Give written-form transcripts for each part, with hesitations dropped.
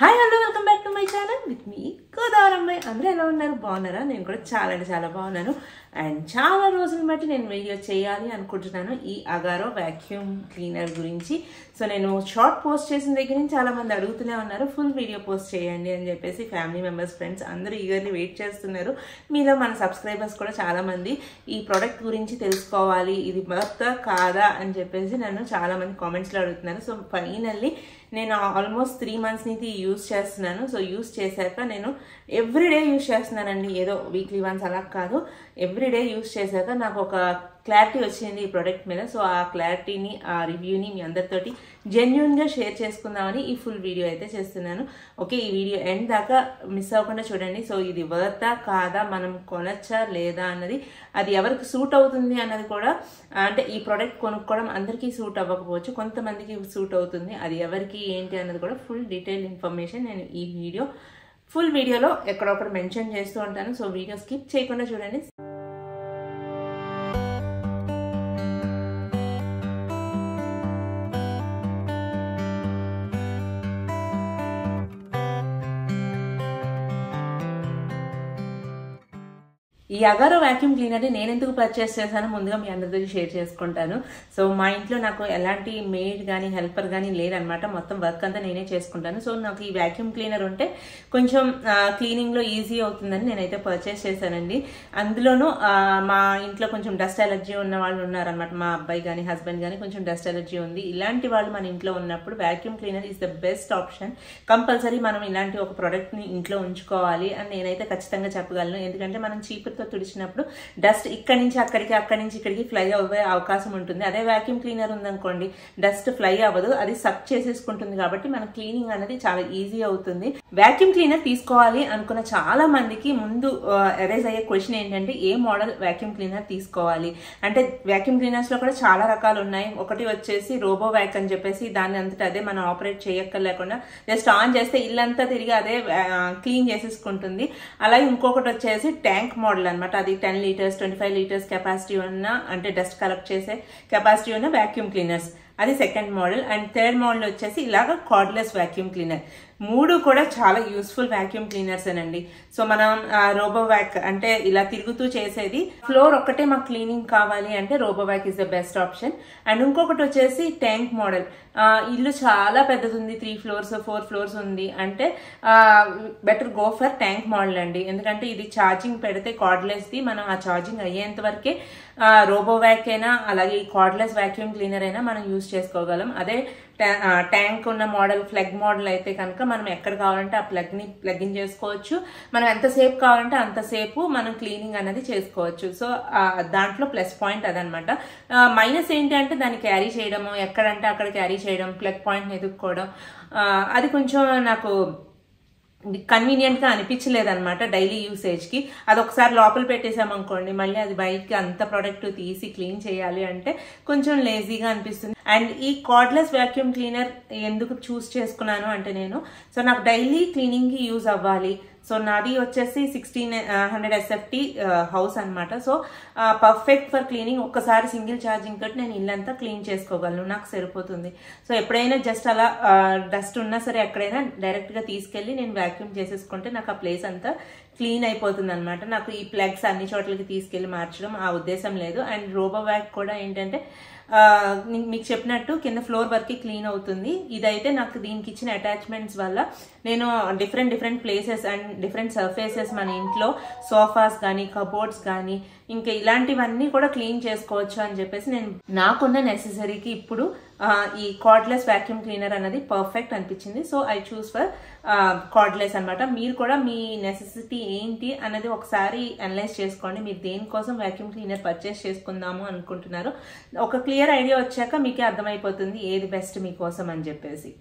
Hi hello welcome back to my channel with me గోదావరమ్మాయి. అందరూ ఎలా ఉన్నారు? బాగున్నారా? నేను కూడా చాలా అంటే చాలా బాగున్నాను. అండ్ చాలా రోజుల బట్టి నేను వీడియో చేయాలి అనుకుంటున్నాను ఈ అగారో వ్యాక్యూమ్ క్లీనర్ గురించి. సో నేను షార్ట్ పోస్ట్ చేసిన దగ్గర నుంచి చాలా మంది అడుగుతూనే ఉన్నారు ఫుల్ వీడియో పోస్ట్ చేయండి అని చెప్పేసి. ఫ్యామిలీ మెంబర్స్, ఫ్రెండ్స్ అందరూ ఈగర్లీ వెయిట్ చేస్తున్నారు. మీలో మన సబ్స్క్రైబర్స్ కూడా చాలా మంది ఈ ప్రోడక్ట్ గురించి తెలుసుకోవాలి, ఇది వర్త్ కాదా అని చెప్పేసి నన్ను చాలా మంది కామెంట్స్లో అడుగుతున్నారు. సో ఫైనల్లీ నేను ఆల్మోస్ట్ 3 months నుంచి యూజ్ చేస్తున్నాను. సో యూజ్ చేశాక నేను ఎవ్రీడే యూజ్ చేస్తున్నానండి, ఏదో వీక్లీ వన్స్ అలా కాదు, ఎవ్రీడే యూజ్ చేశాక నాకు ఒక క్లారిటీ వచ్చింది ఈ ప్రోడక్ట్ మీద. సో ఆ క్లారిటీని, ఆ రివ్యూని మీ అందరితోటి జెన్యున్గా షేర్ చేసుకుందామని ఈ ఫుల్ వీడియో అయితే చేస్తున్నాను. ఓకే, ఈ వీడియో ఎండ్ దాకా మిస్ అవ్వకుండా చూడండి. సో ఇది వర్తా కాదా, మనం కొనచ్చా లేదా అన్నది, అది ఎవరికి సూట్ అవుతుంది అన్నది కూడా, అంటే ఈ ప్రోడక్ట్ కొనుక్కోవడం అందరికీ సూట్ అవ్వకపోవచ్చు, కొంతమందికి సూట్ అవుతుంది. అది ఎవరికి ఏంటి అన్నది కూడా ఫుల్ డీటెయిల్ ఇన్ఫర్మేషన్ నేను ఈ ఫుల్ వీడియోలో ఎక్కడొక్కడ మెన్షన్ చేస్తూ ఉంటాను. సో వీడియో స్కిప్ చేయకుండా చూడండి. ఈ అగారో వ్యాక్యూమ్ క్లీనర్ని నేను ఎందుకు పర్చేస్ చేశానో ముందుగా మీ అందరితో షేర్ చేసుకుంటాను. సో మా ఇంట్లో నాకు ఎలాంటి మెయిడ్ కానీ హెల్పర్ కానీ లేదనమాట, మొత్తం వర్క్ అంతా నేనే చేసుకుంటాను. సో నాకు ఈ వ్యాక్యూమ్ క్లీనర్ ఉంటే కొంచెం క్లీనింగ్లో ఈజీ అవుతుందని నేనైతే పర్చేస్ చేశానండి. అందులోనూ మా ఇంట్లో కొంచెం డస్ట్ ఎలర్జీ ఉన్న వాళ్ళు ఉన్నారనమాట, మా అబ్బాయి కానీ హస్బెండ్ కానీ కొంచెం డస్ట్ ఎలర్జీ ఉంది. ఇలాంటి వాళ్ళు మన ఇంట్లో ఉన్నప్పుడు vacuum cleaner is the best option. Compulsory మనం ఇలాంటి ఒక ప్రోడక్ట్ని ఇంట్లో ఉంచుకోవాలి అని నేనైతే ఖచ్చితంగా చెప్పగలను. ఎందుకంటే మనం చీపురుతో తుడిచినప్పుడు డస్ట్ ఇక్కడి నుంచి అక్కడికి, అక్కడి నుంచి ఇక్కడికి ఫ్లై అవ్వే అవకాశం ఉంటుంది. అదే వ్యాక్యూమ్ క్లీనర్ ఉందనుకోండి, డస్ట్ ఫ్లై అవ్వదు, అది సక్ చేసేసుకుంటుంది. కాబట్టి మన క్లీనింగ్ అనేది చాలా ఈజీ అవుతుంది. వ్యాక్యూమ్ క్లీనర్ తీసుకోవాలి అనుకున్న చాలా మందికి ముందు అరైజ్ అయ్యే క్వశ్చన్ ఏంటంటే, ఏ మోడల్ వ్యాక్యూమ్ క్లీనర్ తీసుకోవాలి అంటే. వ్యాక్యూమ్ క్లీనర్స్ లో కూడా చాలా రకాలు ఉన్నాయి. ఒకటి వచ్చేసి రోబో వ్యాక్ అని చెప్పేసి, దాన్ని అంతటా అదే మనం ఆపరేట్ చేయక్కర్లేకుండా జస్ట్ ఆన్ చేస్తే ఇల్లంతా తిరిగి అదే క్లీన్ చేసేసుకుంటుంది. అలాగే ఇంకొకటి వచ్చేసి ట్యాంక్ మోడల్ అనమాట. అది 10 liters 25 liters కెపాసిటీ ఉన్న, అంటే డస్ట్ కలెక్ట్ చేసే కెపాసిటీ ఉన్న వ్యాక్యూమ్ క్లీనర్స్, అది second model. And third model వచ్చేసి ఇలాగ కార్డ్లెస్ వ్యాక్యూమ్ క్లీనర్. మూడు కూడా చాలా యూస్ఫుల్ వ్యాక్యూమ్ క్లీనర్స్ అనండి. సో మనం రోబో వ్యాక్ అంటే ఇలా తిరుగుతూ చేసేది, ఫ్లోర్ ఒక్కటే మాకు క్లీనింగ్ కావాలి అంటే robo vac is the best option. And ఇంకొకటి వచ్చేసి ట్యాంక్ మోడల్. ఇల్లు చాలా పెద్దది ఉంది, 3 floors 4 floors ఉంది అంటే better go for tank model అండి. ఎందుకంటే ఇది ఛార్జింగ్ పెడితే కార్డ్లెస్ది, మనం ఆ ఛార్జింగ్ అయ్యేంత వరకే రోబో వ్యాక్ అయినా అలాగే ఈ కార్డ్లెస్ వ్యాక్యూమ్ క్లీనర్ అయినా మనం యూజ్ చేసుకోగలం. అదే ట్యాంక్ ఉన్న మోడల్, ప్లగ్ మోడల్ అయితే కనుక మనం ఎక్కడ కావాలంటే ఆ ప్లగ్ ఇన్ చేసుకోవచ్చు. మనం ఎంతసేపు కావాలంటే అంతసేపు మనం క్లీనింగ్ అనేది చేసుకోవచ్చు. సో దాంట్లో ప్లస్ పాయింట్ అదనమాట. మైనస్ ఏంటి అంటే దాన్ని క్యారీ చేయడము, ఎక్కడంటే అక్కడ క్యారీ చేయడం, ప్లగ్ పాయింట్ని ఎదుక్కోవడం, అది కొంచెం నాకు కన్వీనియంట్ గా అనిపించలేదు అనమాట డైలీ యూసేజ్ కి. అది ఒకసారి లోపల పెట్టేసామనుకోండి, మళ్ళీ అది బయటకి అంత ప్రోడక్ట్ తీసి క్లీన్ చేయాలి అంటే కొంచెం లేజీగా అనిపిస్తుంది. అండ్ ఈ కార్డ్లెస్ వ్యాక్యూమ్ క్లీనర్ ఎందుకు చూస్ చేసుకున్నాను అంటే, సో నాకు డైలీ క్లీనింగ్ కి యూజ్ అవ్వాలి. సో నాది వచ్చేసి 1600 SFT హౌస్ అనమాట. So perfect for cleaning. ఒక్కసారి సింగిల్ ఛార్జింగ్ తోటి నేను ఇల్లంతా క్లీన్ చేసుకోగలను, నాకు సరిపోతుంది. సో ఎప్పుడైనా జస్ట్ అలా డస్ట్ ఉన్నా సరే ఎక్కడైనా డైరెక్ట్ గా తీసుకెళ్లి నేను వ్యాక్యూమ్ చేసేసుకుంటే నాకు ఆ ప్లేస్ అంతా క్లీన్ అయిపోతుంది అనమాట. నాకు ఈ ప్లగ్స్ అన్ని చోట్లకి తీసుకెళ్లి మార్చడం ఆ ఉద్దేశం లేదు. అండ్ రోబో వ్యాక్ కూడా ఏంటంటే మీకు చెప్పినట్టు కింద ఫ్లోర్ వరకు క్లీన్ అవుతుంది. ఇదైతే నాకు దీనికి ఇచ్చిన అటాచ్మెంట్స్ వల్ల నేను different places and different surfaces మన ఇంట్లో సోఫాస్ కానీ, కబోర్డ్స్ కానీ, ఇంకా ఇలాంటివన్నీ కూడా క్లీన్ చేసుకోవచ్చు అని చెప్పేసి నేను నాకున్న నెసెసరీకి ఇప్పుడు ఈ కార్డ్లెస్ వ్యాక్యూమ్ క్లీనర్ అనేది పర్ఫెక్ట్ అనిపించింది. So I choose for cardless అనమాట. మీరు కూడా మీ నెసెసిటీ ఏంటి అన్నది ఒకసారి అనలైజ్ చేసుకోండి. మీరు దేనికోసం వ్యాక్యూమ్ క్లీనర్ పర్చేస్ చేసుకుందాము అనుకుంటున్నారో ఒక క్లియర్ ఐడియా వచ్చాక మీకే అర్థమైపోతుంది ఏది బెస్ట్ మీకోసం అని చెప్పేసి.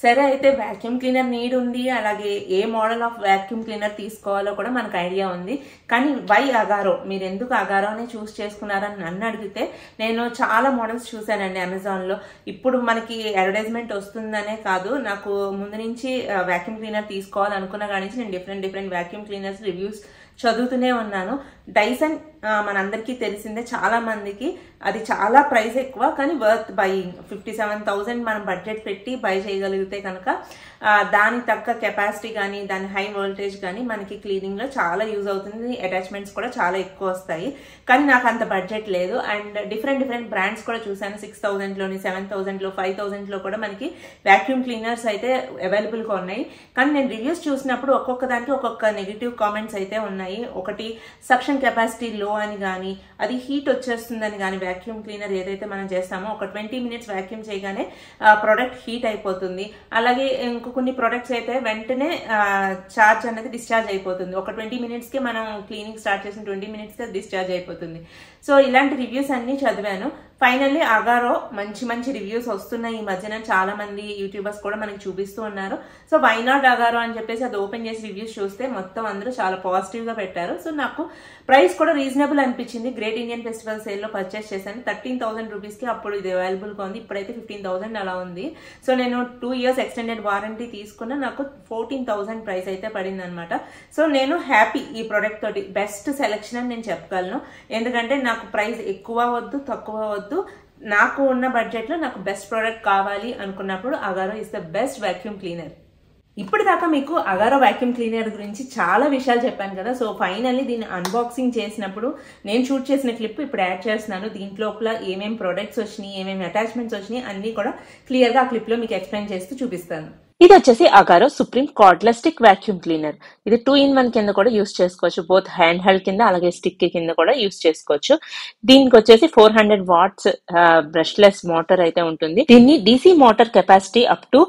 సరే, అయితే వ్యాక్యూమ్ క్లీనర్ నీడ్ ఉంది, అలాగే ఏ మోడల్ ఆఫ్ వ్యాక్యూమ్ క్లీనర్ తీసుకోవాలో కూడా మనకు ఐడియా ఉంది. కానీ వై అగారో, మీరు ఎందుకు అగారోనే చూస్ చేసుకున్నారని నన్ను అడిగితే, నేను చాలా మోడల్స్ చూశానండి అమెజాన్లో. ఇప్పుడు మనకి అడ్వర్టైజ్మెంట్ వస్తుందనే కాదు, నాకు ముందు నుంచి వ్యాక్యూమ్ క్లీనర్ తీసుకోవాలనుకున్న కాడి నుంచి నేను డిఫరెంట్ వ్యాక్యూమ్ క్లీనర్స్ రివ్యూస్ చదువుతూనే ఉన్నాను. డైసన్ మనందరికీ తెలిసిందే, చాలా మందికి అది చాలా ప్రైస్ ఎక్కువ కానీ వర్త్ బయింగ్. 57,000 మనం బడ్జెట్ పెట్టి బై చేయగలిగితే కనుక దానికి తగ్గ కెపాసిటీ కానీ దాని హై వోల్టేజ్ కానీ మనకి క్లీనింగ్లో చాలా యూజ్ అవుతుంది. అటాచ్మెంట్స్ కూడా చాలా ఎక్కువ వస్తాయి. కానీ నాకు అంత బడ్జెట్ లేదు. అండ్ డిఫరెంట్ బ్రాండ్స్ కూడా చూసాను. 6,000లోని, 7,000లో, 5,000లో కూడా మనకి వాక్యూమ్ క్లీనర్స్ అయితే అవైలబుల్గా ఉన్నాయి. కానీ నేను రివ్యూస్ చూసినప్పుడు ఒక్కొక్క దానికి ఒక్కొక్క నెగిటివ్ కామెంట్స్ అయితే ఉన్నాయి. ఒకటి సక్షన్ కెపాసిటీ లో అని కానీ, అది హీట్ వచ్చేస్తుందని కానీ, వాక్యూమ్ క్లీనర్ ఏదైతే మనం చేస్తామో ఒక 20 minutes వాక్యూమ్ చేయగానే ప్రొడక్ట్ హీట్ అయిపోతుంది. అలాగే కొన్ని ప్రొడక్ట్స్ అయితే వెంటనే చార్జ్ అనేది డిశ్చార్జ్ అయిపోతుంది. ఒక 20 minutesకి మనం క్లీనింగ్ స్టార్ట్ చేసిన 20 minutesకి డిశ్చార్జ్ అయిపోతుంది. సో ఇలాంటి రివ్యూస్ అన్ని చదివాను. ఫైనల్లీ అగారో మంచి రివ్యూస్ వస్తున్నాయి ఈ మధ్యన. చాలా మంది యూట్యూబర్స్ కూడా మనకి చూపిస్తూ ఉన్నారు. సో వై నాట్ అగారో అని చెప్పేసి అది ఓపెన్ చేసి రివ్యూస్ చూస్తే మొత్తం అందరూ చాలా పాజిటివ్ గా పెట్టారు. సో నాకు ప్రైస్ కూడా రీజనబుల్ అనిపించింది. గ్రేట్ ఇండియన్ ఫెస్టివల్ సేల్ లో పర్చేస్ చేశాను. 13,000 రూపీస్కి అప్పుడు ఇది అవైలబుల్ గా ఉంది. ఇప్పుడైతే 15,000 అలా ఉంది. సో నేను 2 years ఎక్స్టెండెడ్ వారంటీ తీసుకున్నా. నాకు 14,000 ప్రైస్ అయితే పడింది అనమాట. సో నేను హ్యాపీ ఈ ప్రొడక్ట్ తోటి. బెస్ట్ సెలెక్షన్ అని నేను చెప్పగలను. ఎందుకంటే నాకు ప్రైస్ ఎక్కువ వద్దు, తక్కువ వద్దు. నాకు ఉన్న బడ్జెట్ లో నాకు బెస్ట్ ప్రోడక్ట్ కావాలి అనుకున్నప్పుడు Agaro is the best vacuum cleaner. ఇప్పటిదాకా మీకు అగారో వాక్యూమ్ క్లీనర్ గురించి చాలా విషయాలు చెప్పాను కదా. సో ఫైనల్లీ దీన్ని అన్బాక్సింగ్ చేసినప్పుడు నేను షూట్ చేసిన క్లిప్ ఇప్పుడు యాడ్ చేస్తున్నాను. దీంట్లోపల ఏమేమి ప్రొడక్ట్స్ వచ్చినాయి, ఏమేమి అటాచ్మెంట్స్ వచ్చినాయి అన్ని కూడా క్లియర్ గా ఆ క్లిప్ లో మీకు ఎక్స్ప్లెయిన్ చేస్తూ చూపిస్తాను. ఇది వచ్చేసి Agaro supreme cardless stick vacuum cleaner. ఇది 2-in-1 కింద కూడా యూస్ చేసుకోవచ్చు. బోత్ హ్యాండ్ హెల్డ్ కింద అలాగే స్టిక్ కింద కూడా యూస్ చేసుకోవచ్చు. దీనికి వచ్చేసి 400 watts బ్రష్లెస్ మోటార్ అయితే ఉంటుంది. దీన్ని DC motor capacity up to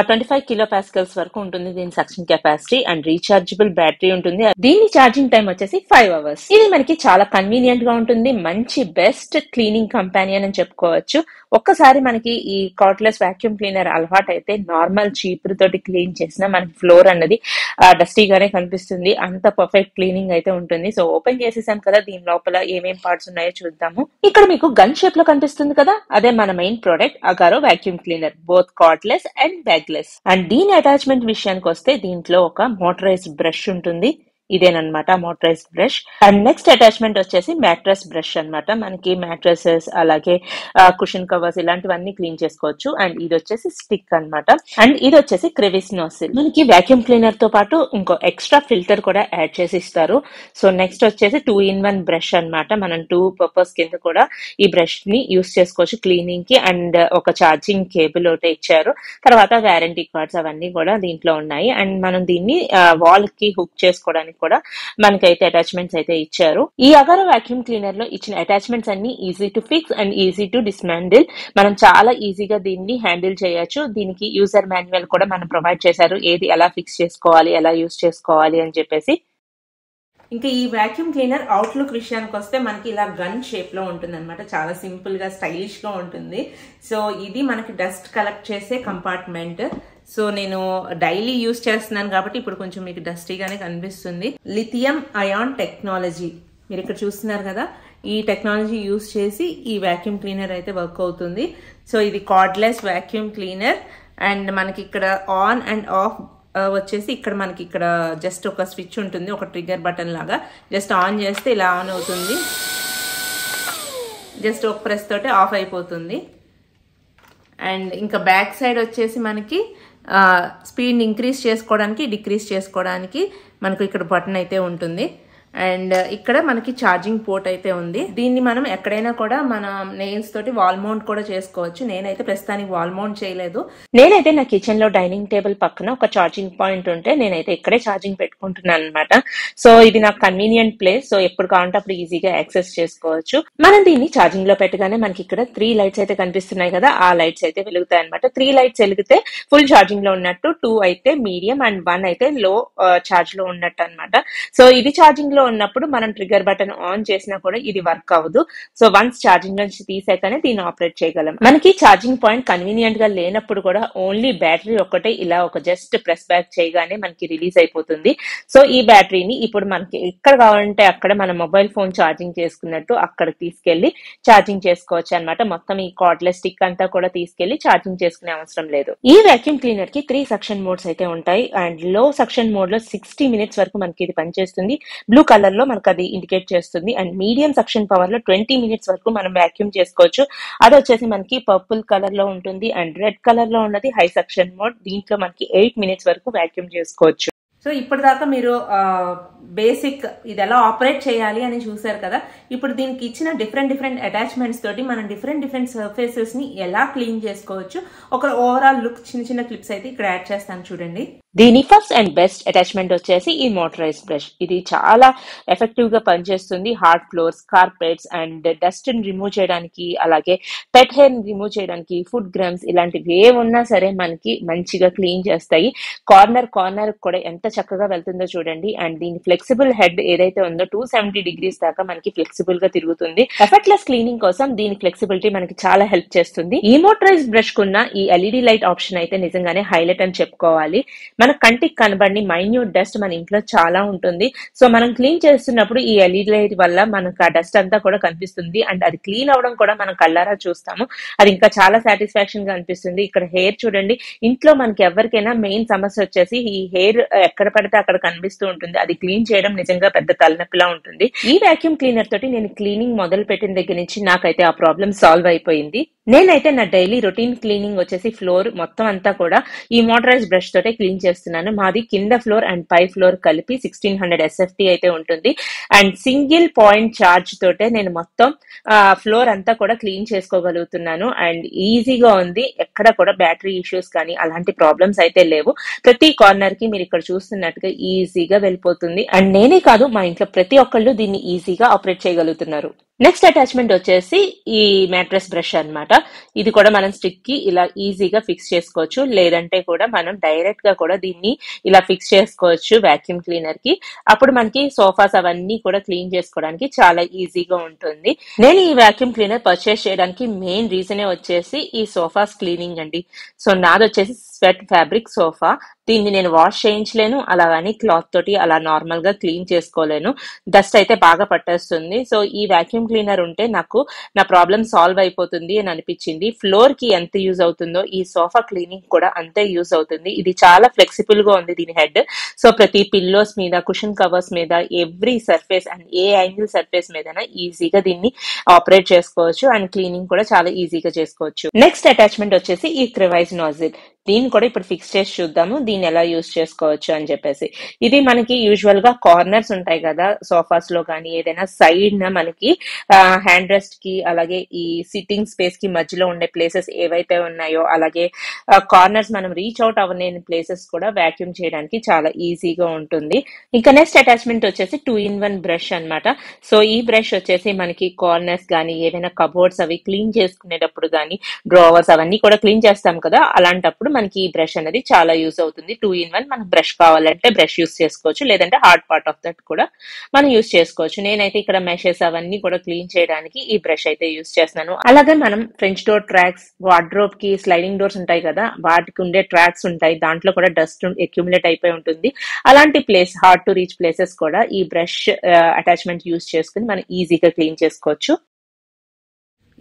25 kilopascals వరకు ఉంటుంది దీని suction capacity. And rechargeable battery ఉంటుంది. దీని ఛార్జింగ్ టైం వచ్చేసి 5 hours. ఇది మనకి చాలా కన్వీనియంట్ గా ఉంటుంది. మంచి బెస్ట్ క్లీనింగ్ కంపానియన్ అని చెప్పుకోవచ్చు. ఒక్కసారి మనకి ఈ కార్డ్లెస్ వాక్యూమ్ క్లీనర్ అలవాటు అయితే నార్మల్ చీపురు తోటి క్లీన్ చేసినా మనకి ఫ్లోర్ అన్నది డస్టీగానే కనిపిస్తుంది. అంత పర్ఫెక్ట్ క్లీనింగ్ అయితే ఉంటుంది. సో ఓపెన్ చేసేసాం కదా, దీని లోపల ఏమేం పార్ట్స్ ఉన్నాయో చూద్దాము. ఇక్కడ మీకు గన్ షేప్ లో కనిపిస్తుంది కదా, అదే మన main product Agaro vacuum cleaner, both cordless and bagless. And దీని అటాచ్మెంట్ విషయానికి వస్తే దీంట్లో ఒక మోటరైజ్డ్ బ్రష్ ఉంటుంది. ఇదేనమాట motorised brush. And next attachment వచ్చేసి మ్యాట్రస్ బ్రష్ అనమాట. మనకి మ్యాట్రసెస్ అలాగే కుషన్ కవర్స్ ఇలాంటివన్నీ క్లీన్ చేసుకోవచ్చు. అండ్ ఇది వచ్చేసి స్టిక్ అనమాట. అండ్ ఇది వచ్చేసి క్రెవిస్ నోసిల్. మనకి వాక్యూమ్ క్లీనర్ తో పాటు ఇంకో ఎక్స్ట్రా ఫిల్టర్ కూడా యాడ్ చేసి ఇస్తారు. సో నెక్స్ట్ వచ్చేసి 2-in-1 బ్రష్ అనమాట. మనం 2 purpose కింద కూడా ఈ బ్రష్ ని యూస్ చేసుకోవచ్చు క్లీనింగ్ కి. అండ్ ఒక ఛార్జింగ్ కేబుల్ ఒకటి ఇచ్చారు. తర్వాత వారంటీ కార్డ్స్ అవన్నీ కూడా దీంట్లో ఉన్నాయి. అండ్ మనం దీన్ని వాల్ కి హుక్ చేసుకోవడానికి కూడా మనకైతే అటాచ్మెంట్స్ అయితే ఇచ్చారు. ఈ అగారో వాక్యూమ్ క్లీనర్ లో ఇచ్చిన అటాచ్మెంట్స్ అన్ని easy to fix and easy to dismantle. మనం చాలా ఈజీగా దీన్ని హ్యాండిల్ చేయొచ్చు. దీనికి యూజర్ మాన్యువల్ కూడా మనం ప్రొవైడ్ చేశారు, ఏది ఎలా ఫిక్స్ చేసుకోవాలి, ఎలా యూజ్ చేసుకోవాలి అని చెప్పేసి. ఇంకా ఈ వాక్యూమ్ క్లీనర్ అవుట్లుక్ విషయానికి వస్తే మనకి ఇలా గన్ షేప్ లో ఉంటుంది అనమాట. చాలా సింపుల్ గా స్టైలిష్ గా ఉంటుంది. సో ఇది మనకి డస్ట్ కలెక్ట్ చేసే కంపార్ట్మెంట్. సో నేను డైలీ యూజ్ చేస్తున్నాను కాబట్టి ఇప్పుడు కొంచెం మీకు డస్టీగానే కనిపిస్తుంది. లిథియం అయాన్ టెక్నాలజీ మీరు ఇక్కడ చూస్తున్నారు కదా, ఈ టెక్నాలజీ యూజ్ చేసి ఈ వాక్యూమ్ క్లీనర్ అయితే వర్క్ అవుతుంది. సో ఇది కార్డ్లెస్ వాక్యూమ్ క్లీనర్. అండ్ మనకి ఇక్కడ ఆన్ అండ్ ఆఫ్ వచ్చేసి ఇక్కడ మనకి ఇక్కడ జస్ట్ ఒక స్విచ్ ఉంటుంది, ఒక ట్రిగ్గర్ బటన్ లాగా. జస్ట్ ఆన్ చేస్తే ఇలా ఆన్ అవుతుంది, జస్ట్ ఒక ప్రెస్ తోటి ఆఫ్ అయిపోతుంది. అండ్ ఇంకా బ్యాక్ సైడ్ వచ్చేసి మనకి స్పీడ్ ఇంక్రీజ్ చేసుకోవడానికి, డిక్రీజ్ చేసుకోవడానికి మనకు ఇక్కడ బటన్ అయితే ఉంటుంది. అండ్ ఇక్కడ మనకి ఛార్జింగ్ పోర్ట్ అయితే ఉంది. దీన్ని మనం ఎక్కడైనా కూడా మన నెయిల్స్ తోటి వాల్ మౌంట్ కూడా చేసుకోవచ్చు. నేనైతే ప్రస్తుతానికి వాల్ మౌంట్ చేయలేదు. నేనైతే నా కిచెన్ లో డైనింగ్ టేబుల్ పక్కన ఒక ఛార్జింగ్ పాయింట్ ఉంటే నేనైతే ఇక్కడే ఛార్జింగ్ పెట్టుకుంటున్నాను అనమాట. సో ఇది నాకు కన్వీనియంట్ ప్లేస్. సో ఎప్పుడు కావాలంటే అప్పుడు ఈజీగా యాక్సెస్ చేసుకోవచ్చు. మనం దీన్ని ఛార్జింగ్ లో పెట్టగానే మనకి ఇక్కడ 3 లైట్స్ అయితే కనిపిస్తున్నాయి కదా, ఆ లైట్స్ అయితే వెలుగుతాయి అనమాట. 3 లైట్స్ వెలిగితే ఫుల్ ఛార్జింగ్ లో ఉన్నట్టు, 2 అయితే మీడియం అండ్ 1 అయితే లో ఛార్జ్ లో ఉన్నట్టు అనమాట. సో ఇది ఛార్జింగ్ లో ఉన్నప్పుడు మనం ట్రిగ్గర్ బటన్ ఆన్ చేసినా కూడా ఇది వర్క్ అవ్వదు. సో వన్స్ ఛార్జింగ్ నుంచి తీసాకనే దీన్ని ఆపరేట్ చేయగలం. మనకి ఛార్జింగ్ పాయింట్ కన్వీనియంట్ గా లేనప్పుడు కూడా ఓన్లీ బ్యాటరీ ఒక్కటే ఇలా ఒక జస్ట్ ప్రెస్ బ్యాక్ చేయగానే మనకి రిలీజ్ అయిపోతుంది. సో ఈ బ్యాటరీని ఇప్పుడు మనకి ఎక్కడ కావాలంటే అక్కడ మన మొబైల్ ఫోన్ ఛార్జింగ్ చేసుకున్నట్టు అక్కడ తీసుకెళ్లి ఛార్జింగ్ చేసుకోవచ్చు అనమాట. మొత్తం ఈ కార్డ్లెస్ స్టిక్ అంతా కూడా తీసుకెళ్లి ఛార్జింగ్ చేసుకునే అవసరం లేదు. ఈ వాక్యూమ్ క్లీనర్ కి 3 సక్షన్ మోడ్స్ అయితే ఉంటాయి. అండ్ లో సక్షన్ మోడ్ లో 60 minutes వరకు మనకి ఇది పనిచేస్తుంది. బ్లూ కలర్ లో మనకు అది ఇండికేట్ చేస్తుంది. అండ్ మీడియం సక్షన్ పవర్ లో 20 minutes వరకు మనం వాక్యూమ్ చేసుకోవచ్చు. అది వచ్చేసి మనకి పర్పుల్ కలర్ లో ఉంటుంది. అండ్ రెడ్ కలర్ లో ఉన్నది హై సక్షన్ మోడ్. దీంట్లో మనకి 8 minutes వరకు వాక్యూమ్ చేసుకోవచ్చు. సో ఇప్పటిదాకా మీరు బేసిక్ ఇది ఎలా ఆపరేట్ చేయాలి అని చూసారు కదా. ఇప్పుడు దీనికి ఇచ్చిన డిఫరెంట్ అటాచ్మెంట్స్ తోటి మనం డిఫరెంట్ సర్ఫేసెస్ ని ఎలా క్లీన్ చేసుకోవచ్చు ఒక ఓవరాల్ లుక్ చిన్న క్లిప్స్ అయితే ఇక్కడ యాడ్ చేస్తాను చూడండి. దీని ఫస్ట్ అండ్ బెస్ట్ అటాచ్మెంట్ వచ్చేసి ఈ మోటరైజ్ బ్రష్. ఇది చాలా ఎఫెక్టివ్ గా పనిచేస్తుంది. Hard floors, carpets and dust ని రిమూవ్ చేయడానికి, అలాగే పెట్ హెయిర్ ని రిమూవ్ చేయడానికి, ఫుడ్ గ్రమ్స్ ఇలాంటివి ఏమున్నా సరే మనకి మంచిగా క్లీన్ చేస్తాయి. కార్నర్ కూడా ఎంత చక్కగా వెళ్తుందో చూడండి. అండ్ దీని ఫ్లెక్సిబుల్ హెడ్ ఏదైతే ఉందో 270 degrees దాకా మనకి ఫ్లెక్సిబుల్ గా తిరుగుతుంది. ఎఫర్ట్లెస్ క్లీనింగ్ కోసం దీని ఫ్లెక్సిబిలిటీ మనకి చాలా హెల్ప్ చేస్తుంది. ఈ మోటరైజ్ బ్రష్ కున్న ఈ ఎల్ఈడి లైట్ ఆప్షన్ అయితే నిజంగానే హైలైట్ అని చెప్పుకోవాలి. మన కంటికి కనబడి మైన్యూట్ డస్ట్ మన ఇంట్లో చాలా ఉంటుంది. సో మనం క్లీన్ చేస్తున్నప్పుడు ఈ ఎల్ఈడి లైట్ వల్ల మనకు ఆ డస్ట్ అంతా కూడా కనిపిస్తుంది. అండ్ అది క్లీన్ అవడం కూడా మనం కళ్ళారా చూస్తాము. అది ఇంకా చాలా సాటిస్ఫాక్షన్ గా అనిపిస్తుంది. ఇక్కడ హెయిర్ చూడండి. ఇంట్లో మనకి ఎవరికైనా మెయిన్ సమస్య వచ్చేసి ఈ హెయిర్ ఎక్కడ పడితే అక్కడ కనిపిస్తూ ఉంటుంది. అది క్లీన్ చేయడం నిజంగా పెద్ద తలనొప్పిలా ఉంటుంది. ఈ వాక్యూమ్ క్లీనర్ తోటి నేను క్లీనింగ్ మొదలు పెట్టిన దగ్గర నుంచి నాకైతే ఆ ప్రాబ్లం సాల్వ్ అయిపోయింది. నేనైతే నా డైలీ రొటీన్ క్లీనింగ్ వచ్చేసి ఫ్లోర్ మొత్తం అంతా కూడా ఈ మోటరైజ్ బ్రష్ తోటే క్లీన్ చేస్తున్నాను. మాది కింద ఫ్లోర్ అండ్ పై ఫ్లోర్ కలిపి 1600 SFT అయితే ఉంటుంది. అండ్ సింగిల్ పాయింట్ చార్జ్ తోటే నేను మొత్తం ఫ్లోర్ అంతా కూడా క్లీన్ చేసుకోగలుగుతున్నాను. అండ్ ఈజీగా ఉంది. ఎక్కడ కూడా బ్యాటరీ ఇష్యూస్ కానీ అలాంటి ప్రాబ్లమ్స్ అయితే లేవు. ప్రతి కార్నర్ కి మీరు ఇక్కడ చూస్తున్నట్టుగా ఈజీగా వెళ్ళిపోతుంది. అండ్ నేనే కాదు, మా ఇంట్లో ప్రతి ఒక్కళ్ళు దీన్ని ఈజీగా ఆపరేట్ చేయగలుగుతున్నారు. నెక్స్ట్ అటాచ్మెంట్ వచ్చేసి ఈ మ్యాట్రెస్ బ్రష్ అన్నమాట. ఇది కూడా మనం స్టిక్ కి ఇలా ఈజీగా ఫిక్స్ చేసుకోవచ్చు. లేదంటే కూడా మనం డైరెక్ట్ గా కూడా దీన్ని ఇలా ఫిక్స్ చేసుకోవచ్చు వాక్యూమ్ క్లీనర్ కి. అప్పుడు మనకి సోఫాస్ అవన్నీ కూడా క్లీన్ చేసుకోవడానికి చాలా ఈజీగా ఉంటుంది. నేను ఈ వాక్యూమ్ క్లీనర్ పర్చేస్ చేయడానికి మెయిన్ రీజనే వచ్చేసి ఈ సోఫాస్ క్లీనింగ్ అండి. సో నాది వచ్చేసి స్వెట్ ఫ్యాబ్రిక్ సోఫా. దీన్ని నేను వాష్ చేయించలేను, అలాగని క్లాత్ తోటి అలా నార్మల్ గా క్లీన్ చేసుకోలేను. డస్ట్ అయితే బాగా పట్టేస్తుంది. సో ఈ వాక్యూమ్ క్లీనర్ ఉంటే నాకు నా ప్రాబ్లం సాల్వ్ అయిపోతుంది అని అనిపించింది. ఫ్లోర్ కి ఎంత యూజ్ అవుతుందో ఈ సోఫా క్లీనింగ్ కూడా అంతే యూజ్ అవుతుంది. ఇది చాలా ఫ్లెక్సిబుల్ గా ఉంది దీని హెడ్. సో ప్రతి పిల్లోస్ మీద, కుషన్ కవర్స్ మీద, every surface and A angle surface మీదైనా ఈజీగా దీన్ని ఆపరేట్ చేసుకోవచ్చు. అండ్ క్లీనింగ్ కూడా చాలా ఈజీగా చేసుకోవచ్చు. నెక్స్ట్ అటాచ్మెంట్ వచ్చేసి ఈ క్రివైజ్ నాజిల్. దీన్ని కూడా ఇప్పుడు ఫిక్స్ చేసి చూద్దాము దీన్ని ఎలా యూజ్ చేసుకోవచ్చు అని చెప్పేసి. ఇది మనకి యూజువల్ గా కార్నర్స్ ఉంటాయి కదా సోఫాస్ లో కానీ, ఏదైనా సైడ్ న మనకి హ్యాండ్ రెస్ట్ కి, అలాగే ఈ సిట్టింగ్ స్పేస్ కి మధ్యలో ఉండే ప్లేసెస్ ఏవైతే ఉన్నాయో, అలాగే కార్నర్స్ మనం రీచ్ అవుట్ అవ్వలేని ప్లేసెస్ కూడా వాక్యూమ్ చేయడానికి చాలా ఈజీగా ఉంటుంది. ఇంకా నెక్స్ట్ అటాచ్మెంట్ వచ్చేసి 2-in-1 బ్రష్ అన్నమాట. సో ఈ బ్రష్ వచ్చేసి మనకి కార్నర్స్ కానీ, ఏదైనా కబోర్డ్స్ అవి క్లీన్ చేసుకునేటప్పుడు కానీ, డ్రావర్స్ అవన్నీ కూడా క్లీన్ చేస్తాం కదా, అలాంటప్పుడు మనకి ఈ బ్రష్ అనేది చాలా యూజ్ అవుతుంది. 2-in-1 మనకు బ్రష్ కావాలంటే బ్రష్ యూజ్ చేసుకోవచ్చు, లేదంటే హార్డ్ పార్ట్ ఆఫ్ దట్ కూడా మనం యూజ్ చేసుకోవచ్చు. నేనైతే ఇక్కడ మెషెస్ అవన్నీ కూడా క్లీన్ చేయడానికి ఈ బ్రష్ అయితే యూజ్ చేస్తున్నాను. అలాగే మనం ఫ్రెంచ్ డోర్ ట్రాక్స్, వార్డ్రోబ్ కి స్లైడింగ్ డోర్స్ ఉంటాయి కదా, వాటికి ఉండే ట్రాక్స్ ఉంటాయి, దాంట్లో కూడా డస్ట్ అక్యుములేట్ అయిపోయి ఉంటుంది. అలాంటి place, hard to reach places కూడా ఈ బ్రష్ అటాచ్మెంట్ యూజ్ చేసుకుని మనం ఈజీగా క్లీన్ చేసుకోవచ్చు.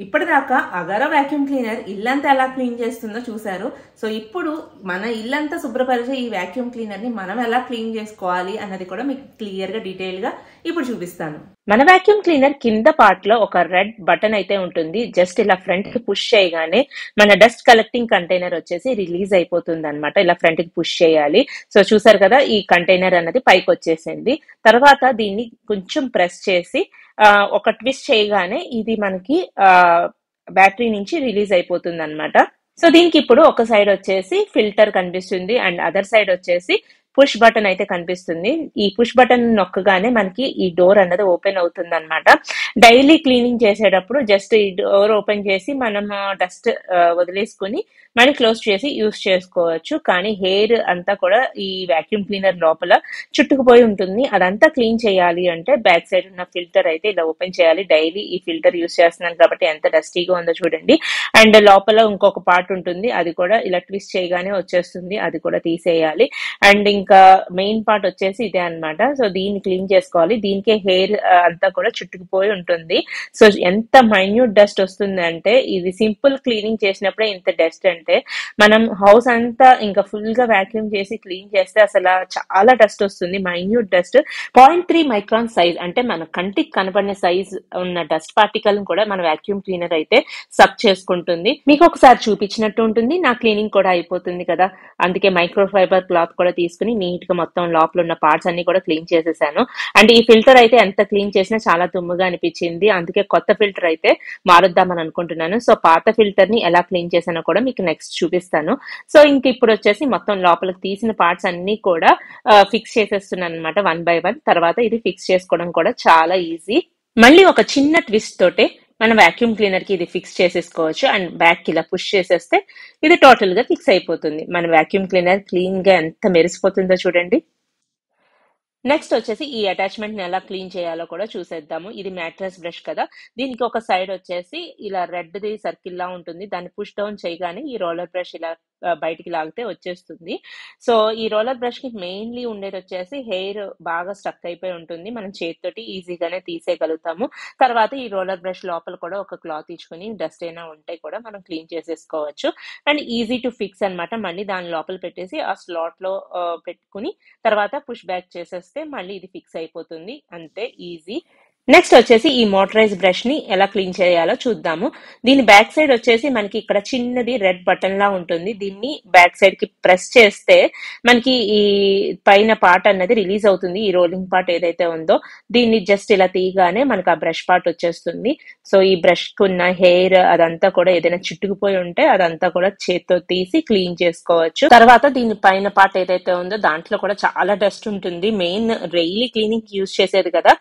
ఇప్పటిదాకా అగారో వాక్యూమ్ క్లీనర్ ఇల్లంతా ఎలా క్లీన్ చేస్తుందో చూసారు. సో ఇప్పుడు మన ఇల్లంతా శుభ్రపరిచే ఈ వాక్యూమ్ క్లీనర్ ని మనం ఎలా క్లీన్ చేసుకోవాలి అన్నది కూడా మీకు క్లియర్ గా డీటెయిల్ గా ఇప్పుడు చూపిస్తాను. మన వాక్యూమ్ క్లీనర్ కింద పార్ట్ లో ఒక రెడ్ బటన్ అయితే ఉంటుంది. జస్ట్ ఇలా ఫ్రంట్ కి పుష్ చేయగానే మన డస్ట్ కలెక్టింగ్ కంటైనర్ వచ్చేసి రిలీజ్ అయిపోతుంది అనమాట. ఇలా ఫ్రంట్ కి పుష్ చేయాలి. సో చూసారు కదా, ఈ కంటైనర్ అన్నది పైకి వచ్చేసింది. తర్వాత దీన్ని కొంచెం ప్రెస్ చేసి ఒక ట్విస్ట్ చేయగానే ఇది మనకి బ్యాటరీ నుంచి రిలీజ్ అయిపోతుంది అనమాట. సో దీనికి ఇప్పుడు ఒక సైడ్ వచ్చేసి ఫిల్టర్ కనిపిస్తుంది అండ్ అదర్ సైడ్ వచ్చేసి పుష్ బటన్ అయితే కనిపిస్తుంది. ఈ పుష్ బటన్ నొక్కగానే మనకి ఈ డోర్ అన్నది ఓపెన్ అవుతుంది అనమాట. డైలీ క్లీనింగ్ చేసేటప్పుడు జస్ట్ ఈ డోర్ ఓపెన్ చేసి మనం డస్ట్ వదిలేసుకుని మళ్ళీ క్లోజ్ చేసి యూజ్ చేసుకోవచ్చు. కానీ హెయిర్ అంతా కూడా ఈ వాక్యూమ్ క్లీనర్ లోపల చుట్టుకుపోయి ఉంటుంది. అదంతా క్లీన్ చేయాలి అంటే బ్యాక్ సైడ్ ఉన్న ఫిల్టర్ అయితే ఇలా ఓపెన్ చేయాలి. డైలీ ఈ ఫిల్టర్ యూజ్ చేస్తున్నాను కాబట్టి ఎంత డస్టీగా ఉందో చూడండి. అండ్ లోపల ఇంకొక పార్ట్ ఉంటుంది, అది కూడా ఇలా ట్విస్ట్ చేయగానే వచ్చేస్తుంది, అది కూడా తీసేయాలి. అండ్ ఇంకా మెయిన్ పార్ట్ వచ్చేసి ఇదే అన్నమాట. సో దీన్ని క్లీన్ చేసుకోవాలి. దీనికే హెయిర్ అంతా కూడా చుట్టుకుపోయి ఉంటుంది. సో ఎంత మైన్యూట్ డస్ట్ వస్తుంది అంటే, ఇది సింపుల్ క్లీనింగ్ చేసినప్పుడే ఇంత డస్ట్ అంటే, మనం హౌస్ అంతా ఇంకా ఫుల్ గా వాక్యూమ్ చేసి క్లీన్ చేస్తే అసలు చాలా డస్ట్ వస్తుంది, మైన్యూట్ డస్ట్. 0.3 మైక్రాన్ సైజ్ అంటే మన కంటికి కనపడిన సైజ్ ఉన్న డస్ట్ పార్టికల్ కూడా మన వాక్యూమ్ క్లీనర్ అయితే సక్ చేసుకుంటుంది. మీకు ఒకసారి చూపించినట్టు ఉంటుంది, నా క్లీనింగ్ కూడా అయిపోతుంది కదా. అందుకే మైక్రో ఫైబర్ క్లాత్ కూడా తీసుకుని నీట్ గా మొత్తం లోపల ఉన్న పార్ట్స్ అన్ని కూడా క్లీన్ చేసేసాను. అండ్ ఈ ఫిల్టర్ అయితే ఎంత క్లీన్ చేసినా చాలా దుమ్ముగా అనిపించింది, అందుకే కొత్త ఫిల్టర్ అయితే మారుద్దామని అనుకుంటున్నాను. సో పాత ఫిల్టర్ ని ఎలా క్లీన్ చేసానో కూడా మీకు నెక్స్ట్ చూపిస్తాను. సో ఇంక ఇప్పుడు వచ్చేసి మొత్తం లోపలికి తీసిన పార్ట్స్ అన్ని కూడా ఫిక్స్ చేసేస్తున్నాను అనమాట, 1 by 1. తర్వాత ఇది ఫిక్స్ చేసుకోవడం కూడా చాలా ఈజీ. మళ్ళీ ఒక చిన్న ట్విస్ట్ తోటే మన వాక్యూమ్ క్లీనర్ కి ఇది ఫిక్స్ చేసేసుకోవచ్చు. అండ్ బ్యాక్ కి ఇలా పుష్ చేసేస్తే ఇది టోటల్ గా ఫిక్స్ అయిపోతుంది. మన వాక్యూమ్ క్లీనర్ క్లీన్ గా ఎంత మెరిసిపోతుందో చూడండి. నెక్స్ట్ వచ్చేసి ఈ అటాచ్మెంట్ ని ఎలా క్లీన్ చేయాలో కూడా చూసేద్దాము. ఇది మ్యాట్రెస్ బ్రష్ కదా, దీనికి ఒక సైడ్ వచ్చేసి ఇలా రెడ్ ది సర్కిల్ లా ఉంటుంది. దాన్ని పుష్ డౌన్ చేయగానే ఈ రోలర్ బ్రష్ ఇలా బయటికి లాగితే వచ్చేస్తుంది. సో ఈ రోలర్ బ్రష్ కి మెయిన్లీ ఉండేది వచ్చేసి హెయిర్ బాగా స్టక్ అయిపోయి ఉంటుంది, మనం చేతితోటి ఈజీగానే తీసేయగలుగుతాము. తర్వాత ఈ రోలర్ బ్రష్ లోపల కూడా ఒక క్లాత్ ఇచ్చుకుని డస్ట్ అయినా ఉంటే కూడా మనం క్లీన్ చేసేసుకోవచ్చు. అండ్ ఈజీ టు ఫిక్స్ అనమాట. మళ్ళీ దాని లోపల పెట్టేసి ఆ స్లాట్ లో పెట్టుకుని తర్వాత పుష్ బ్యాక్ చేసేస్తే మళ్ళీ ఇది ఫిక్స్ అయిపోతుంది, అంతే, ఈజీ. నెక్స్ట్ వచ్చేసి ఈ మోటరైజ్ బ్రష్ ని ఎలా క్లీన్ చేయాలో చూద్దాము. దీని బ్యాక్ సైడ్ వచ్చేసి మనకి ఇక్కడ చిన్నది రెడ్ బటన్ లా ఉంటుంది. దీన్ని బ్యాక్ సైడ్ కి ప్రెస్ చేస్తే మనకి ఈ పైన పార్ట్ అన్నది రిలీజ్ అవుతుంది, ఈ రోలింగ్ పార్ట్ ఏదైతే ఉందో. దీన్ని జస్ట్ ఇలా తీయగానే మనకి ఆ బ్రష్ పార్ట్ వచ్చేస్తుంది. సో ఈ బ్రష్ కు ఉన్న హెయిర్ అదంతా కూడా ఏదైనా చుట్టుకుపోయి ఉంటే అదంతా కూడా చేత్తో తీసి క్లీన్ చేసుకోవచ్చు. తర్వాత దీని పైన పార్ట్ ఏదైతే ఉందో దాంట్లో కూడా చాలా డస్ట్ ఉంటుంది. మెయిన్ డైలీ క్లీనింగ్ యూజ్ చేసేది కదా,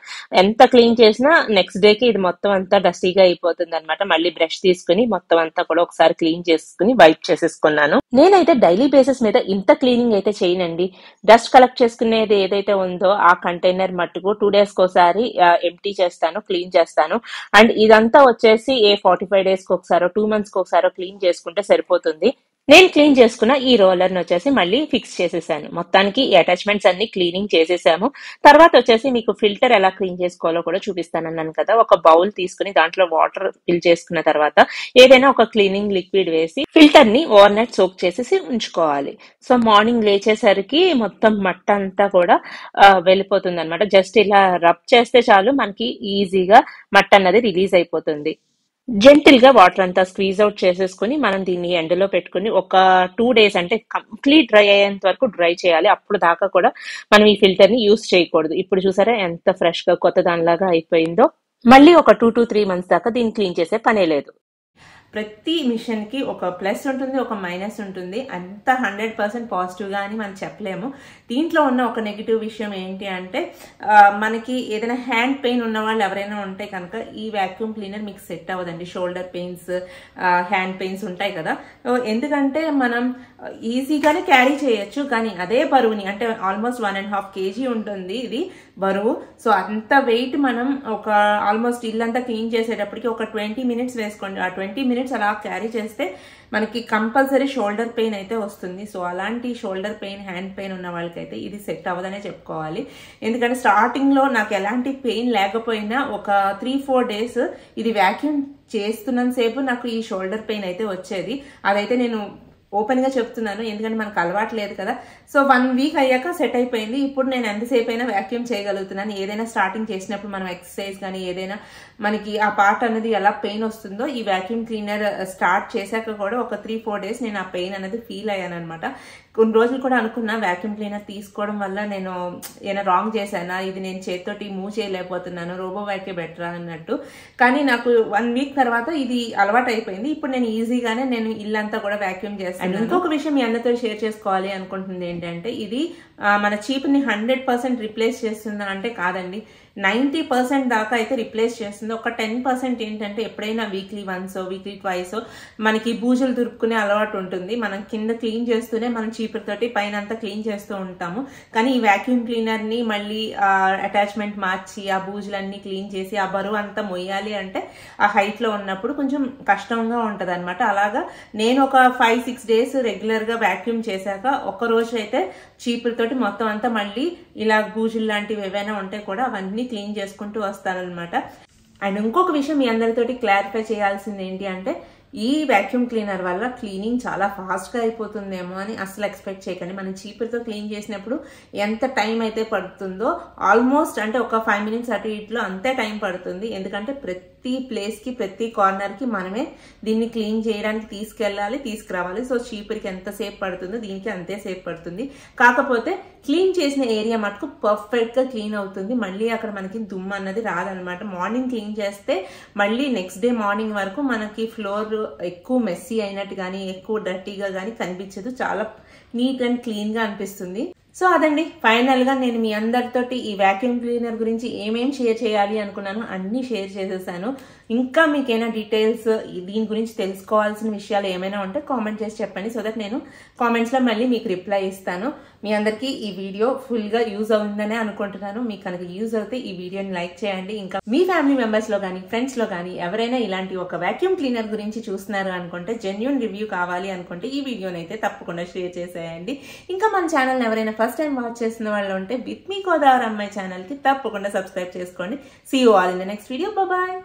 ఎంత క్లీన్ చేసినా నెక్స్ట్ డే కి ఇది మొత్తం అంతా డస్టీగా అయిపోతుంది అనమాట. మళ్ళీ బ్రష్ తీసుకుని మొత్తం అంతా కూడా ఒకసారి క్లీన్ చేసుకుని వైప్ చేసేసుకున్నాను. నేనైతే డైలీ బేసిస్ మీద ఇంత క్లీనింగ్ అయితే చేయనండి. డస్ట్ కలెక్ట్ చేసుకునేది ఏదైతే ఉందో ఆ కంటైనర్ మట్టుకు 2 days ఒకసారి ఎంటీ చేస్తాను, క్లీన్ చేస్తాను. అండ్ ఇదంతా వచ్చేసి 45 days కి ఒకసారో 2 months కి ఒకసారో క్లీన్ చేసుకుంటే సరిపోతుంది. నేను క్లీన్ చేసుకున్న ఈ రోలర్ ని వచ్చేసి మళ్ళీ ఫిక్స్ చేసేసాను. మొత్తానికి ఈ అటాచ్మెంట్స్ అన్ని క్లీనింగ్ చేసేసాము. తర్వాత వచ్చేసి మీకు ఫిల్టర్ ఎలా క్లీన్ చేసుకోవాలో కూడా చూపిస్తానన్నాను కదా. ఒక బౌల్ తీసుకుని దాంట్లో వాటర్ ఫిల్ చేసుకున్న తర్వాత ఏదైనా ఒక క్లీనింగ్ లిక్విడ్ వేసి ఫిల్టర్ ని ఓవర్ నైట్ సోక్ చేసేసి ఉంచుకోవాలి. సో మార్నింగ్ లేచేసరికి మొత్తం మట్ట అంతా కూడా వెళ్ళిపోతుంది అనమాట. జస్ట్ ఇలా రబ్ చేస్తే చాలు మనకి ఈజీగా మట్ట అన్నది రిలీజ్ అయిపోతుంది. జెంటిల్ గా వాటర్ అంతా స్క్వీజ్ అవుట్ చేసేసుకుని మనం దీన్ని ఎండలో పెట్టుకుని ఒక 2 days అంటే కంప్లీట్ డ్రై అయ్యేంత వరకు డ్రై చేయాలి. అప్పుడు దాకా కూడా మనం ఈ ఫిల్టర్ ని యూజ్ చేయకూడదు. ఇప్పుడు చూసారా ఎంత ఫ్రెష్ గా కొత్త దానిలాగా అయిపోయిందో. మళ్ళీ ఒక 2 to 3 months దాకా దీన్ని క్లీన్ చేసే పనే లేదు. ప్రతి మిషన్ కి ఒక ప్లస్ ఉంటుంది, ఒక మైనస్ ఉంటుంది. అంత 100% పాజిటివ్గా అని మనం చెప్పలేము. దీంట్లో ఉన్న ఒక నెగిటివ్ విషయం ఏంటి అంటే, మనకి ఏదైనా హ్యాండ్ పెయిన్ ఉన్న వాళ్ళు ఎవరైనా ఉంటే కనుక ఈ వాక్యూమ్ క్లీనర్ మీకు సెట్ అవ్వదండి. షోల్డర్ పెయిన్స్, హ్యాండ్ పెయిన్స్ ఉంటాయి కదా. ఎందుకంటే మనం ఈజీగానే క్యారీ చేయొచ్చు, కానీ అదే బరువుని అంటే ఆల్మోస్ట్ 1.5 kg ఉంటుంది ఇది బరువు. సో అంత వెయిట్ మనం ఒక ఆల్మోస్ట్ ఇల్లంతా క్లీన్ చేసేటప్పటికి ఒక 20 minutes వేసుకోండి. ఆ 20 minutes అలా క్యారీ చేస్తే మనకి కంపల్సరీ షోల్డర్ పెయిన్ అయితే వస్తుంది. సో అలాంటి షోల్డర్ పెయిన్, హ్యాండ్ పెయిన్ ఉన్న వాళ్ళకైతే ఇది సెట్ అవ్వదనే చెప్పుకోవాలి. ఎందుకంటే స్టార్టింగ్ లో నాకు ఎలాంటి పెయిన్ లేకపోయినా ఒక 3-4 days ఇది వాక్యూమ్ చేస్తున్నంత సేపు నాకు ఈ షోల్డర్ పెయిన్ అయితే వచ్చేది. అదైతే నేను ఓపెన్ గా చెప్తున్నాను, ఎందుకంటే మనకు అలవాటు లేదు కదా. సో 1 week అయ్యాక సెట్ అయిపోయింది. ఇప్పుడు నేను ఎంతసేపు అయినా వాక్యూమ్ చేయగలుగుతున్నాను. ఏదైనా స్టార్టింగ్ చేసినప్పుడు మనం ఎక్సర్సైజ్ కానీ ఏదైనా మనకి ఆ పార్ట్ అనేది ఎలా పెయిన్ వస్తుందో ఈ వాక్యూమ్ క్లీనర్ స్టార్ట్ చేశాక కూడా ఒక 3-4 days నేను ఆ పెయిన్ అనేది ఫీల్ అయ్యాను అనమాట. కొన్ని రోజులు కూడా అనుకున్నా వాక్యూమ్ క్లీనర్ తీసుకోవడం వల్ల నేను ఏమైనా రాంగ్ చేశానా, ఇది నేను చేతితోటి మూవ్ చేయలేకపోతున్నాను, రోబో వ్యాక్యూమ్ బెటరా అన్నట్టు. కానీ నాకు 1 week తర్వాత ఇది అలవాటు అయిపోయింది. ఇప్పుడు నేను ఈజీగానే నేను ఇల్లంతా కూడా వాక్యూమ్ చేస్తాను. అండ్ ఇంకొక విషయం మీ అందరితో షేర్ చేసుకోవాలి అనుకుంటుంది ఏంటంటే, ఇది మన చీప్ ని 100% రిప్లేస్ చేస్తుందా అంటే కాదండి. 90% దాకా అయితే రిప్లేస్ చేస్తుంది. ఒక 10% ఏంటంటే ఎప్పుడైనా వీక్లీ వన్స్, వీక్లీ ట్వైస్ మనకి బూజులు దురుపుకునే అలవాటు ఉంటుంది. మనం కింద క్లీన్ చేస్తూనే మనం చీపురు తోటి పైన అంతా క్లీన్ చేస్తూ ఉంటాము. కానీ ఈ వాక్యూమ్ క్లీనర్ ని మళ్ళీ అటాచ్మెంట్ మార్చి ఆ బూజులన్నీ క్లీన్ చేసి ఆ బరువు అంతా మొయ్యాలి అంటే ఆ హైట్ లో ఉన్నప్పుడు కొంచెం కష్టంగా ఉంటది అనమాట. అలాగా నేను ఒక 5-6 days రెగ్యులర్ గా వాక్యూమ్ చేశాక ఒక్క రోజు అయితే చీపురుతో తోటి మొత్తం అంతా మళ్ళీ ఇలా బూజులు లాంటివి ఏవైనా ఉంటే కూడా అవన్నీ క్లీన్ చేసుకుంటూ వస్తానన్నమాట. అండ్ ఇంకొక విషయం మీ అందరితోటి క్లారిఫై చేయాల్సింది ఏంటి అంటే, ఈ వాక్యూమ్ క్లీనర్ వల్ల క్లీనింగ్ చాలా ఫాస్ట్గా అయిపోతుందేమో అని అసలు ఎక్స్పెక్ట్ చేయకండి. మనం చీపురుతో క్లీన్ చేసినప్పుడు ఎంత టైం అయితే పడుతుందో ఆల్మోస్ట్ అంటే ఒక 5 minutes అటు ఇట్లో అంతే టైం పడుతుంది. ఎందుకంటే ప్రతి ప్లేస్కి ప్రతి కార్నర్కి మనమే దీన్ని క్లీన్ చేయడానికి తీసుకెళ్ళాలి, తీసుకురావాలి. సో చీపురికి ఎంతసేపు పడుతుందో దీనికి అంతేసేపు పడుతుంది. కాకపోతే క్లీన్ చేసిన ఏరియా మటుకు పర్ఫెక్ట్గా క్లీన్ అవుతుంది. మళ్ళీ అక్కడ మనకి దుమ్ము అన్నది రాదనమాట. మార్నింగ్ క్లీన్ చేస్తే మళ్ళీ నెక్స్ట్ డే మార్నింగ్ వరకు మనకి ఫ్లోర్ ఎక్కువ మెస్సీ అయినట్టు కానీ ఎక్కువ డర్టీగా కానీ కనిపించదు. చాలా నీట్ అండ్ క్లీన్గా అనిపిస్తుంది. సో అదండి, ఫైనల్గా నేను మీ అందరితోటి ఈ వాక్యూమ్ క్లీనర్ గురించి ఏమేం షేర్ చేయాలి అనుకున్నాను అన్నీ షేర్ చేసేసాను. ఇంకా మీకైనా డీటెయిల్స్ దీని గురించి తెలుసుకోవాల్సిన విషయాలు ఏమైనా ఉంటే కామెంట్ చేసి చెప్పండి. సో దట్ నేను కామెంట్స్లో మళ్ళీ మీకు రిప్లై ఇస్తాను. మీ అందరికీ ఈ వీడియో ఫుల్గా యూజ్ అవుతుందనే అనుకుంటున్నాను. మీకు కనుక యూజ్ అవుతే ఈ వీడియోని లైక్ చేయండి. ఇంకా మీ ఫ్యామిలీ మెంబర్స్లో కానీ ఫ్రెండ్స్లో కానీ ఎవరైనా ఇలాంటి ఒక వాక్యూమ్ క్లీనర్ గురించి చూస్తున్నారు అనుకుంటే, జెన్యూన్ రివ్యూ కావాలి అనుకుంటే ఈ వీడియోని అయితే తప్పకుండా షేర్ చేసేయండి. ఇంకా మన ఛానల్ని ఎవరైనా ఫస్ట్ టైం వాచ్ చేసిన వాళ్ళు ఉంటే విత్ మీ గోదావరి అమ్మాయి ఛానల్కి తప్పకుండా సబ్స్క్రైబ్ చేసుకోండి. See you all in the next video. Bye.